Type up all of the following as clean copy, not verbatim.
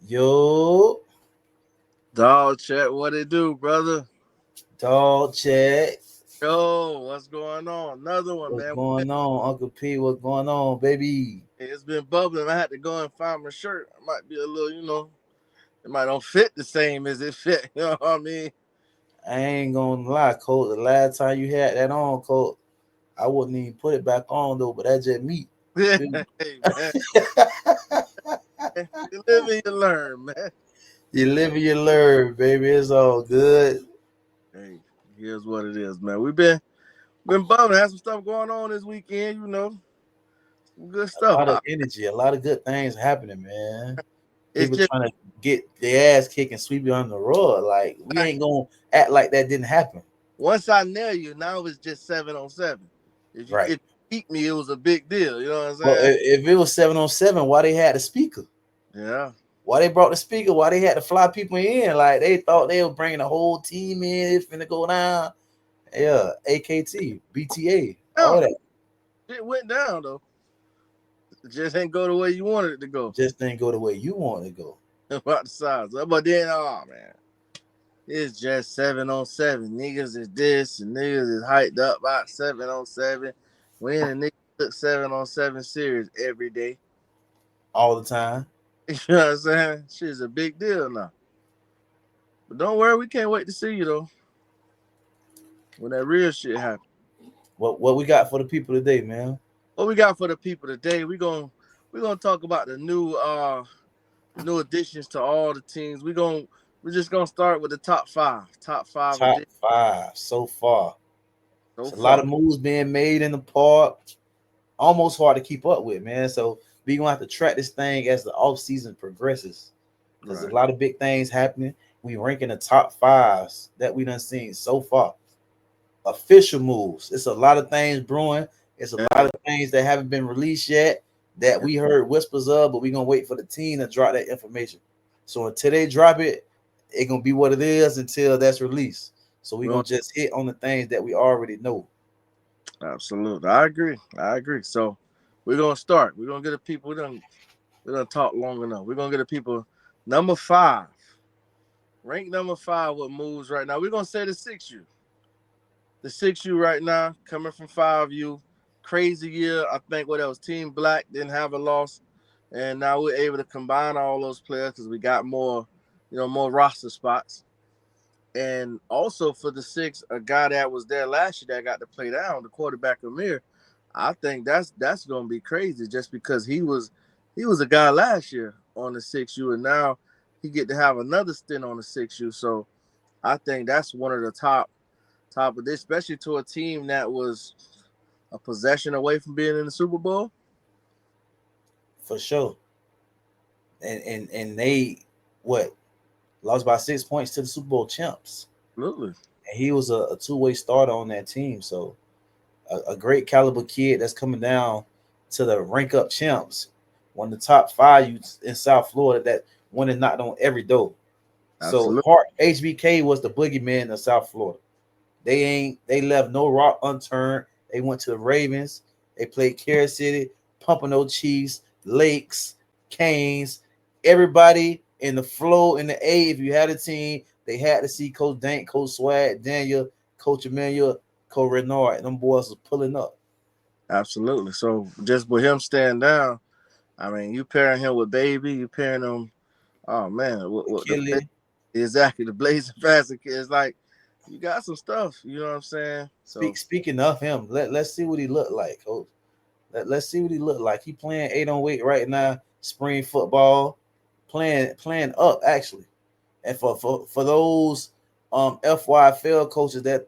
Yo, Dog check, what it do, brother? dog check. Yo, what's going on? Another one, What's man. going on, Uncle P? What's going on, baby? It's been bubbling. I had to go and find my shirt. It might be a little, it might don't fit the same as it fit. You know what I mean? I ain't gonna lie, Colt. The last time you had that on, Colt, I wouldn't even put it back on though. But that's just me. Yeah, Feel me? hey, man. You live and you learn, man. You live and you learn, baby. It's all good. Hey, here's what it is, man. We've been bubbling. Had some stuff going on this weekend. Some good A stuff. lot of energy, a lot of good things happening, man. It's People just trying to get their ass kicked and sweep you under the rug. Like we ain't gonna act like that didn't happen, once I nail you, now it's just 7 on 7. If right? you beat me, it was a big deal. You know what I'm Well, saying? if it was 7-on-7, why they had the speaker? Yeah. Why they brought the speaker? Why they had to fly people in? Like they thought they were bringing the whole team in. It's finna go down. Yeah, AKT, BTA, all Down. that. It went down though. It just ain't go the way you wanted it to go. Just didn't go the way you want to go. About the size. But then, oh man, it's just 7 on 7. Niggas is this and niggas is hyped up about 7 on 7. When a nigga took 7 on 7 serious every day. All the time. You know what I'm saying? Shit's a big deal now. But don't worry, we can't wait to see you though. When that real shit happens. What we got for the people today, man? What we got for the people today? We're gonna talk about the new additions to all the teams. We're just gonna start with the top five. Top five Top additions five so far. so It's a lot far. of moves being made in the park. Almost hard to keep up with, man. So we gonna have to track this thing as the off season progresses. There's a Right. lot of big things happening. We ranking the top fives that we done seen so far. Official moves. It's a lot of things brewing. It's a lot Yeah, of things that haven't been released yet that yeah. we heard whispers of, but we're gonna wait for the team to drop that information. So until they drop it, it gonna be what it is until that's released. So we're gonna Well, just hit on the things that we already know. absolutely. I agree. I agree. So we're gonna start. We're gonna get the people. We done talk long enough. We're gonna get the people. Number five, rank number five. What moves right now? We're gonna say the 6U. The 6U right now coming from 5U. Crazy year. I think what else? Team Black didn't have a loss, and now we're able to combine all those players because we got more, more roster spots. And also for the six, a guy that was there last year that got to play down, the quarterback Amir. I think that's gonna be crazy just because he was a guy last year on the 6U, and now he get to have another stint on the 6U. So I think that's one of the top of this, especially to a team that was a possession away from being in the Super Bowl. For sure. And they what lost by 6 points to the Super Bowl champs. Absolutely. And he was a two-way starter on that team. So a great caliber kid that's coming down to the rank up champs, one of the top five youths in South Florida that went and knocked on every door. So Absolutely. Hart HBK was the boogeyman of South Florida. They left no rock unturned. They went to the Ravens. They played Carol City, Pompano Chiefs, Lakes, Canes, everybody in the flow in the A. If you had a team, they had to see Coach Dank, Coach Swag, Daniel, Coach Emmanuel, Coach Renard. Them boys was pulling up. Absolutely. So just with him staying down, I mean, you pairing him with Baby, you pairing him. Oh man, what the Kelly. exactly the blazing fast kids like you got some stuff, you know what I'm saying? So Speaking of him, let's see what he looked like, Coach. Let's see what he looked like. He playing 8 on 8 right now, spring football, playing up actually. And for those FYFL coaches that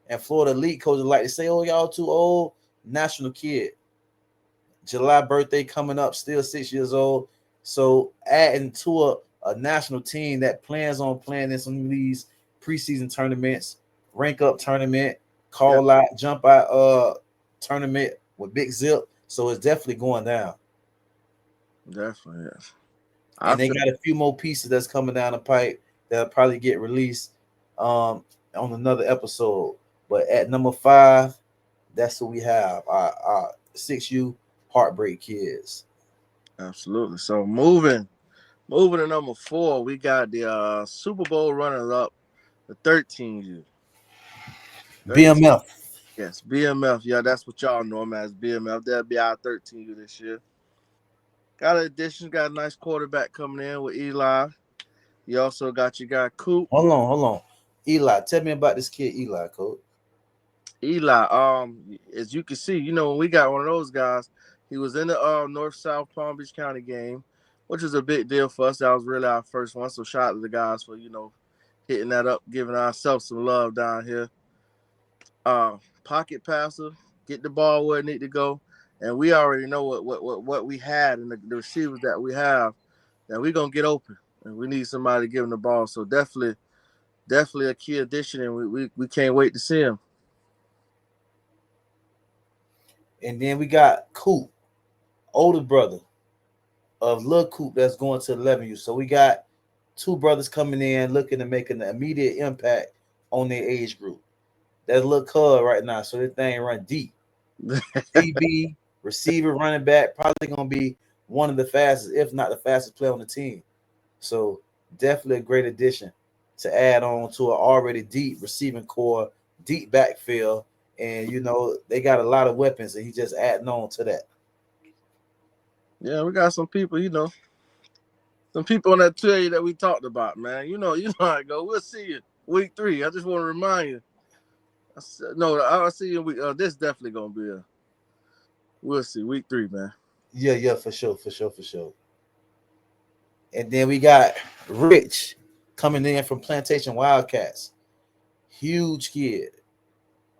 and Florida Elite coaches like to say, "Oh, y'all too old." National kid, July birthday coming up, still 6 years old. So adding to a national team that plans on playing in some of these preseason tournaments, rank up tournament, yeah, call out, jump out tournament with Big Zip. So it's definitely going down. definitely. Yeah. I And they feel got a few more pieces that's coming down the pipe that'll probably get released on another episode. But at number five, that's what we have. Our 6U Heartbreak Kids. absolutely. So moving Moving to number 4, we got the Super Bowl runner up, the 13U. 13, BMF. yes, BMF. Yeah, that's what y'all know him as, BMF. That'll be our 13U this year. Got an addition, got a nice quarterback coming in with Eli. You also got your guy Coop. Hold on. Eli, tell me about this kid, Eli, coach. Eli, as you can see, when we got one of those guys, he was in the North South Palm Beach County game, which was a big deal for us. That was really our first one. So shout out to the guys for hitting that up, giving ourselves some love down here. Pocket passer, get the ball where it need to go, and we already know what we had and the receivers that we have. That we gonna get open, and we need somebody to give him the ball. So definitely a key addition, and we can't wait to see him. And then we got Coop, older brother of Lil Coop that's going to 11U. So we got two brothers coming in looking to make an immediate impact on their age group. That's Lil Cub right now. So this thing run deep. DB, receiver, running back, probably gonna be one of the fastest, if not the fastest player on the team. So definitely a great addition to add on to an already deep receiving core, deep backfield, and they got a lot of weapons, and he just adding on to that. Yeah, we got some people on that trail that we talked about, man. You know how it go. We'll see you week 3. I just want to remind you. No, I'll see you in week. This definitely gonna be a. We'll see week 3, man. Yeah, for sure, for sure, for sure. And then we got Rich coming in from Plantation Wildcats. Huge kid.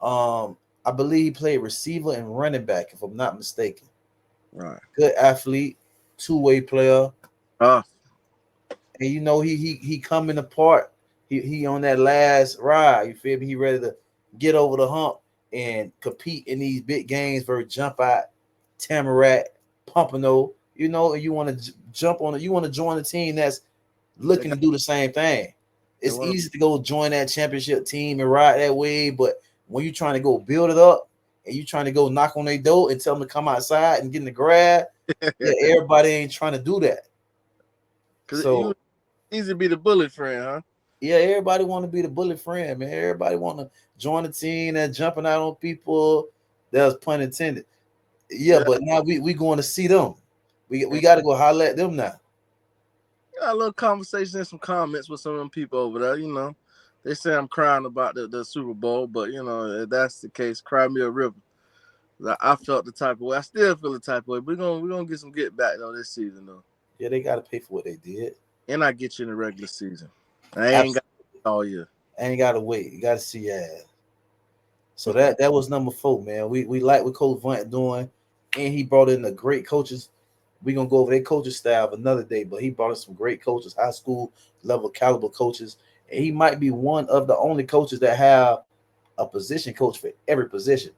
I believe he played receiver and running back, if I'm not mistaken. Right. Good athlete, two-way player. Uh, And he coming apart. He on that last ride. You feel me? He ready to get over the hump and compete in these big games for jump out, Tamarack, Pompano. And you want to jump on it. You want to join a team that's they looking to got do the same thing. they It's want easy to go join that championship team and ride that way, but when you're trying to go build it up and you trying to go knock on their door and tell them to come outside and get in the grab, yeah, to everybody ain't trying to do that. because you So easy to be the bully friend, huh? yeah, everybody want to be the bullet friend, man. Everybody want to join the team that jumping out on people. That was pun intended. Yeah, Yeah. but now we going to see them. We got to go holler at them now. Got a little conversation and some comments with some of them people over there. They say I'm crying about the Super Bowl, but if that's the case, cry me a river. I felt the type of way. I still feel the type of way. We're gonna get some get back though this season though, Yeah, they got to pay for what they did. and I get you in the regular season. I ain't got Absolutely, all year. ain't got to wait. You got to see. Yeah. So that was number 4, man. We like what Coach Vaughn doing, and he brought in the great coaches. We gonna go over their coaching staff another day, but he brought in some great coaches, high school level caliber coaches, and he might be one of the only coaches that have a position coach for every position.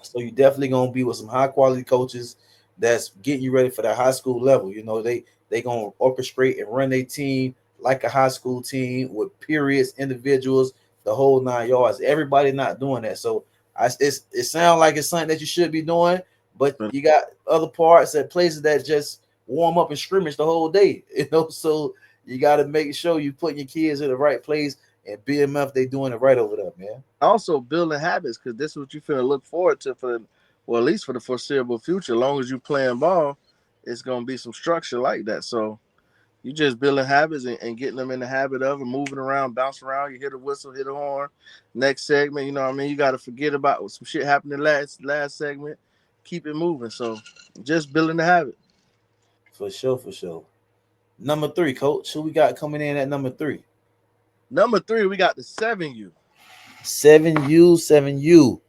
So you definitely gonna be with some high quality coaches that's getting you ready for that high school level. They gonna orchestrate and run their team like a high school team with periods, individuals, the whole 9 yards. Everybody not doing that. So it sounds like it's something that you should be doing, but But you got other parts at places that just warm up and scrimmage the whole day. So you got to make sure you putting your kids in the right place. And BMF, they doing it right over there, man. also building habits because this is what you finna look forward to well, at least for the foreseeable future. As long as you playing ball, it's gonna be some structure like that. So you just building habits and getting them in the habit of it, moving around, bouncing around. You hit a whistle, hit a horn. Next segment, you know what I mean? You got to forget about what some shit happened in last segment. Keep it moving. So just building the habit. For sure, for sure. Number 3, coach. Who we got coming in at number 3? Number 3, we got the 7U. 7U, 7U.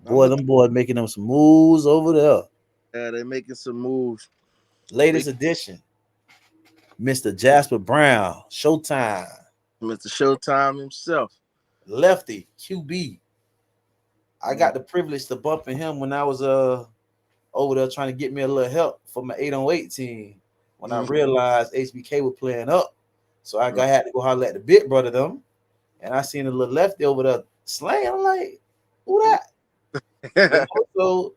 Boy, Number them boys making them some moves over there. they're making some moves. Latest Big edition, Mr. Jasper Brown, Showtime, Mr. Showtime himself. lefty, QB. I Mm, got the privilege to bumping him when I was over there trying to get me a little help for my 8-on-8 team. When I mm, realized HBK was playing up, so I right. had to go holler at the big brother them, and I seen a little lefty over there slaying. I'm like, who that? So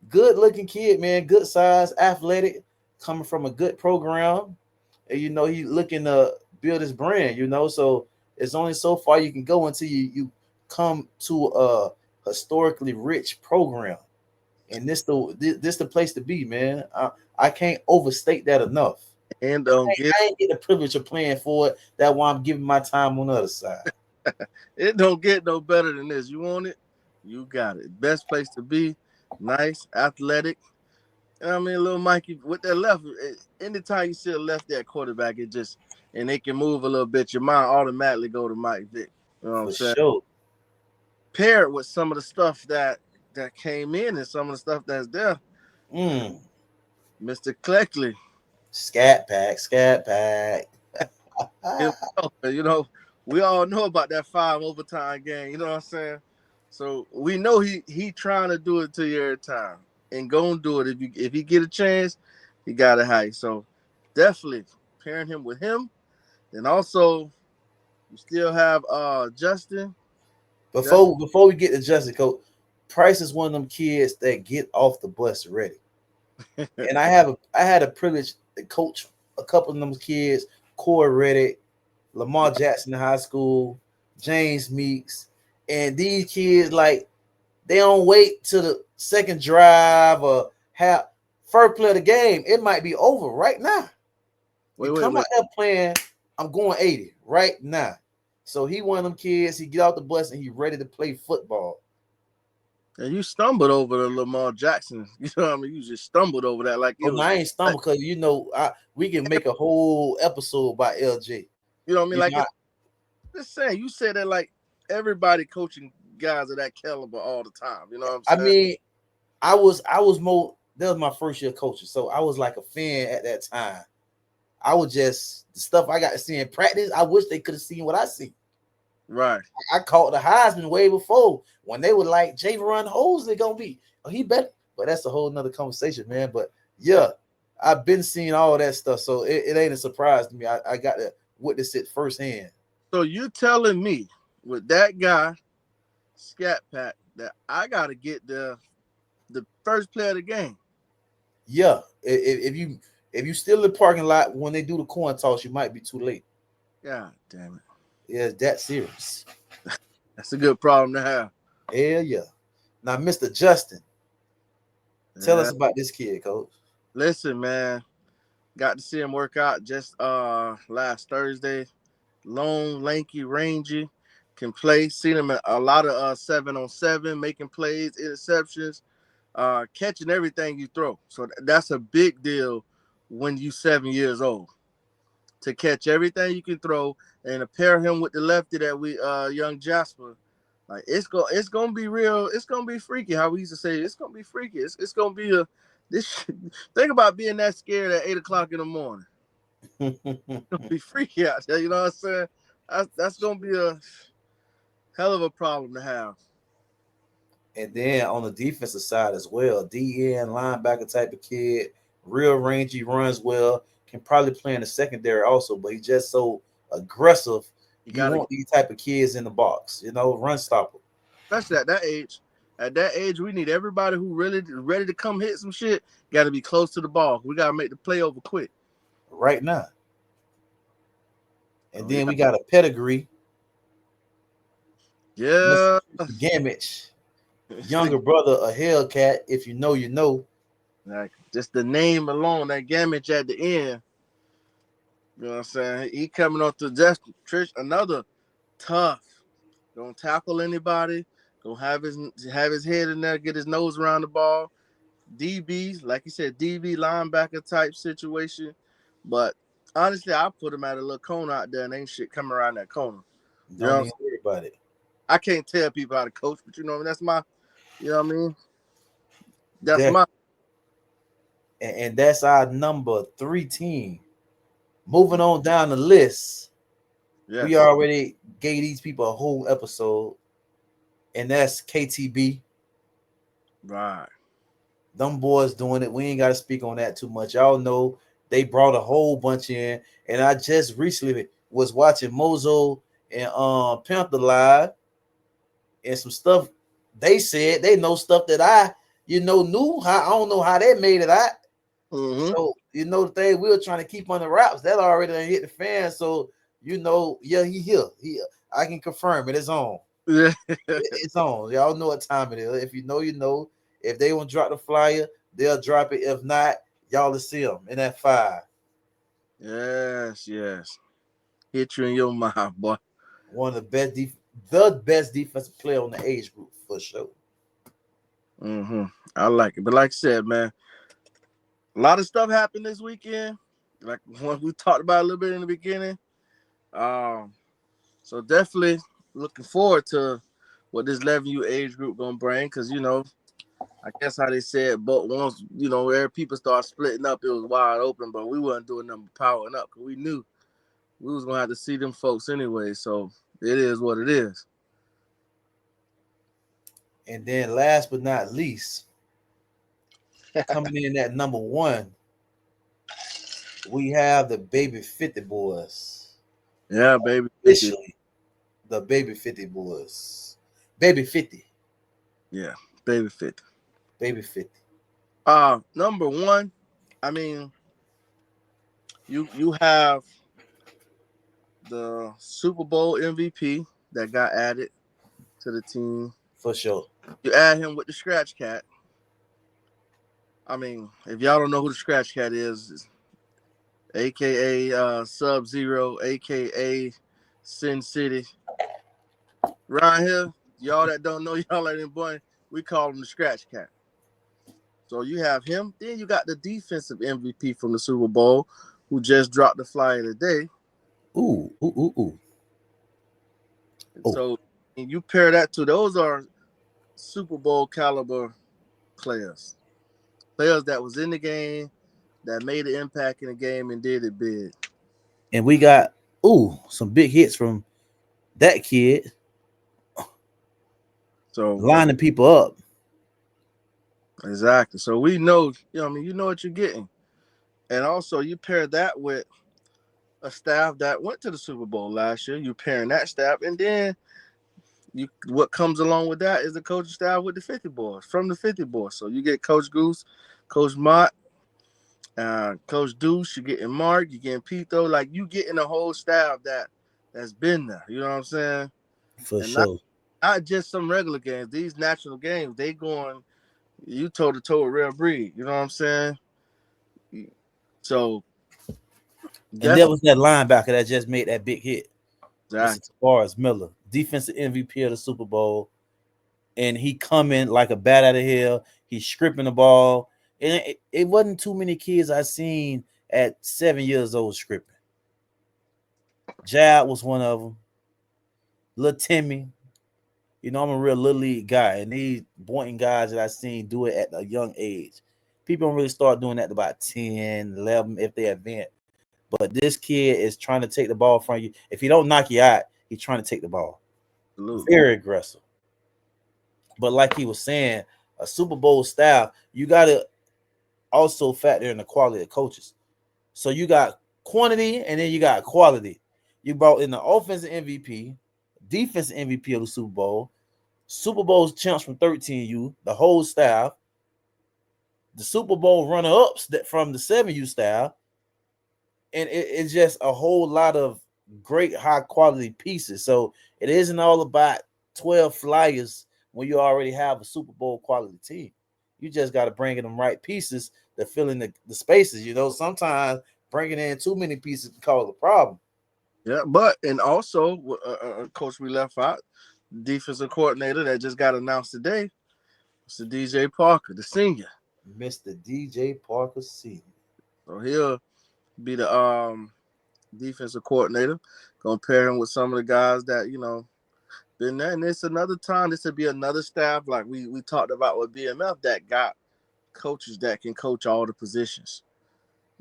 good looking kid, man, good size, athletic, coming from a good program. and he looking to build his brand. So it's only so far you can go until you come to a historically rich program, and this the place to be, man. I can't overstate that enough. And don't get I ain't get the privilege of playing for it. That's why I'm giving my time on the other side. it don't get no better than this. You want it, you got it. Best place to be. Nice, athletic. I mean, little Mikey with that left. Anytime you see a left at quarterback, and they can move a little bit, your mind automatically go to Mike Vick. You know what I'm For saying? sure. Paired with some of the stuff that came in and some of the stuff that's there, Mr. Cleckley. Scat pack. We all know about that 5 overtime game. You know what I'm saying? So we know he trying to do it to you every time and gonna do it if he get a chance, he got it high. So definitely pairing him with him, and also you still have Justin. Before we get to Justin, Coach, Price is one of them kids that get off the bus ready. And I had a privilege to coach a couple of them kids, Corey Reddick, Lamar Jackson in high school, James Meeks, and these kids like they don't wait till the second drive or have first play of the game. It might be over right now. Wait. Out there playing, I'm going 80 right now. So he one of them kids, he get out the bus and he ready to play football. And you stumbled over the Lamar Jackson. You know what I mean? You just stumbled over that like it was. I ain't stumbled because we can make a whole episode about LJ. You know what I mean? Just saying, you said that like everybody coaching guys of that caliber all the time. You know what I'm saying? I mean, I was more. That was my first year coaching, so I was like a fan at that time. I was just the stuff I got to see in practice. I wish they could have seen what I see. Right. I caught the Heisman way before when they were like Javon Hosley gonna be. Oh, he better. But that's a whole nother conversation, man. But yeah, I've been seeing all that stuff, so it ain't a surprise to me. I got to witness it firsthand. So you telling me with that guy, Scat Pack, that I got to get the first play of the game? Yeah, if you still in the parking lot when they do the coin toss, you might be too late. God damn it. Yeah, it's that serious. That's a good problem to have. Hell yeah. Now, Mr. Justin, tell us about this kid, Coach. Listen, man, got to see him work out just last Thursday. Long, lanky, rangy, can play. Seen him at a lot of 7-on-7, making plays, interceptions, catching everything you throw. So that's a big deal when you 7 years old, to catch everything you can throw and to pair him with the lefty that we young Jasper. Like it's gonna be real. It's gonna be freaky. How we used to say, it's gonna be freaky. It's gonna be think about being that scared at 8 o'clock in the morning. It's gonna be freaky out there. You know what I'm saying? That's gonna be a hell of a problem to have. And then on the defensive side as well, DN linebacker type of kid, real rangy, runs well, can probably play in the secondary also, but he's just so aggressive. You want these type of kids in the box, run stopper. Especially at that age. At that age, we need everybody who really ready to come hit some shit. Got to be close to the ball. We got to make the play over quick. Right now. And then we got a pedigree. Yeah. Gamage. Younger brother, a Hellcat. If you know, you know. Like just the name alone, that Gamage at the end. You know what I'm saying? He coming off to just another tough. Don't tackle anybody. Don't have his head in there, get his nose around the ball. DB, like you said, DB linebacker type situation. But honestly, I put him at a little corner out there and ain't shit coming around that corner. Don't even worry about it. I can't tell people how to coach, but that's my, you know what I mean? That's my. And that's our number 3 team. Moving on down the list, yes. We already gave these people a whole episode, and that's KTB. Right. Them boys doing it. We ain't got to speak on that too much. Y'all know they brought a whole bunch in, and I just recently was watching Mozo and Panther Live, and some stuff they said. They know stuff that I knew. How I don't know how they made it out. Mm-hmm. So the thing we were trying to keep on the wraps that already done hit the fan. So yeah, he here. I can confirm it. It's on. Yeah. It's on. Y'all know what time it is. If you know, you know. If they want to drop the flyer, they'll drop it. If not, y'all will see them in that 5. Yes, yes. Hit you in your mind, boy. One of the best defensive player on the age group for sure. I like it. But like I said, man, a lot of stuff happened this weekend. Like what we talked about a little bit in the beginning. Um, so definitely looking forward to what this 11U age group gonna bring. Cause I guess how they said, but once where people start splitting up, it was wide open. But we wasn't doing nothing but powering up because we knew we was gonna have to see them folks anyway. So it is what it is. And then last but not least, coming in at number 1, we have the Baby 50 Boys. Yeah, baby. Officially, the Baby 50 Boys. Baby 50. Yeah, baby 50. Baby 50. Number 1, I mean, you have the Super Bowl MVP that got added to the team. For sure. You add him with the Scratch Cat. I mean, if y'all don't know who the Scratch Cat is, aka Sub-Zero, aka Sin City. Right here, y'all that don't know, y'all like them boy, we call him the Scratch Cat. So you have him. Then you got the defensive MVP from the Super Bowl, who just dropped the flyer today. Ooh. So and you pair that to those are Super Bowl caliber players that was in the game, that made an impact in the game and did it big. And we got some big hits from that kid. So lining people up. Exactly. So we know, you know what you're getting. And also you pair that with a staff that went to the Super Bowl last year. You pairing that staff, and then what comes along with that is the coaching staff with the 50 boys, from the 50 boys. So you get Coach Goose, Coach Mott, Coach Deuce, you getting Mark, you getting Pito, like you getting a whole staff that's been there. You know what I'm saying? For And sure. not just some regular games. These national games, they going you toe to toe with Real Breed. You know what I'm saying? So And there was that linebacker that just made that big hit. Exactly. Mr. Tavares Miller, defensive MVP of the Super Bowl. And he coming like a bat out of hell. He's scripting the ball. And it wasn't too many kids I seen at 7 years old scripting. Jad was one of them. Little Timmy. I'm a real little league guy. And these Boynton guys that I seen do it at a young age. People don't really start doing that at about 10, 11 if they advance. But this kid is trying to take the ball from you. If he don't knock you out, he's trying to take the ball. Absolutely. Very aggressive. But like he was saying, a Super Bowl staff, you got to also factor in the quality of coaches. So you got quantity and then you got quality. You brought in the offensive MVP, defensive MVP of the Super Bowl champs from 13U, the whole staff, the Super Bowl runner-ups from the 7U staff, and it's just a whole lot of great high-quality pieces. So it isn't all about 12 flyers when you already have a Super Bowl quality team. You just got to bring in them right pieces to fill in the spaces. Sometimes bringing in too many pieces can cause a problem. Yeah, and also, coach we left out, defensive coordinator that just got announced today, Mr. DJ Parker, the senior. Mr. DJ Parker Senior. So he'll be the defensive coordinator. Gonna pair him with some of the guys that been there. And it's another time. This would be another staff like we talked about with BMF that got coaches that can coach all the positions.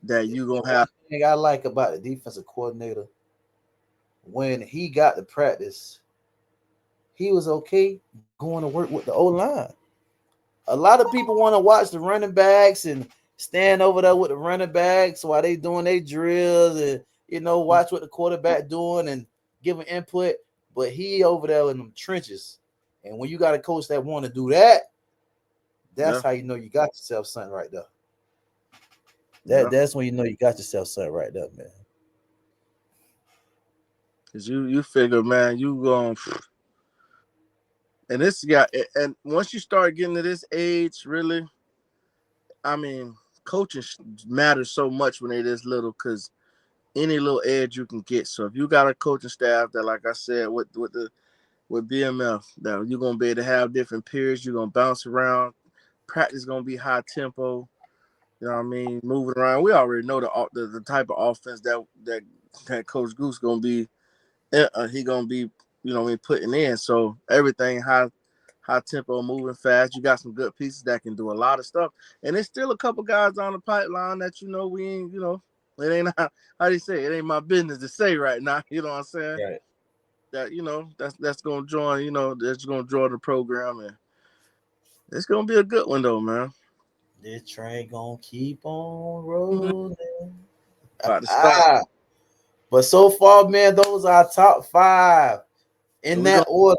That you gonna have. The thing I like about the defensive coordinator, when he got to practice, he was okay going to work with the O-line. A lot of people want to watch the running backs and stand over there with the running backs while they doing their drills and watch what the quarterback doing and giving input. But he over there in them trenches. And when you got a coach that want to do that, that's how you know you got yourself something right there. That's when you know you got yourself something right there, man. Cause you figure, man, you going and this guy, and once you start getting to this age, really, I mean, coaching matters so much when they're this little, cause any little edge you can get. So if you got a coaching staff that, like I said, with BMF, that you're gonna be able to have different periods, you're gonna bounce around, practice gonna be high tempo. You know what I mean? Moving around. We already know the type of offense that Coach Goose gonna be. He gonna be, you know, putting in. So everything high tempo, moving fast. You got some good pieces that can do a lot of stuff, and there's still a couple guys on the pipeline that we ain't, it ain't how do you say it ain't my business to say right now. You know what I'm saying? Right. That that's gonna join. That's gonna join the program, and it's gonna be a good one though, man. This train gonna keep on rolling. About to start. But so far, man, those are our top 5 So in that order.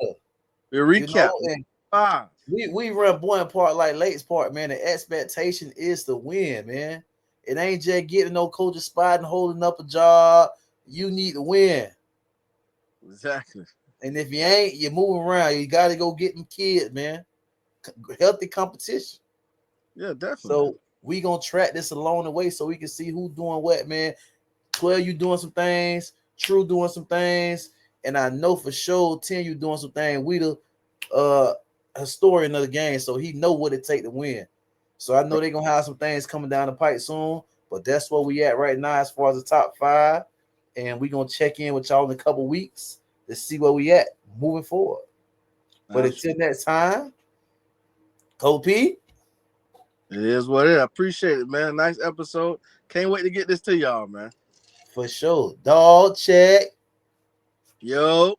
we You know, recap. and 5. we run Boynton Park like Lake's Park, man. The expectation is to win, man. It ain't just getting no coaching spot and holding up a job. You need to win. Exactly. And if you ain't, you're moving around. You got to go get them kids, man. Healthy competition. Yeah, definitely. So we gonna track this along the way so we can see who's doing what, man. 12, you doing some things. True doing some things. And I know for sure 10, you doing some things. We the historian of the game, so he know what it take to win. So I know they're gonna have some things coming down the pipe soon, but that's where we at right now as far as the top 5. And we gonna check in with y'all in a couple weeks to see where we at moving forward. But until next time, Cole P. It is what it is. I appreciate it, man. Nice episode. Can't wait to get this to y'all, man. For sure. Dog check. Yo.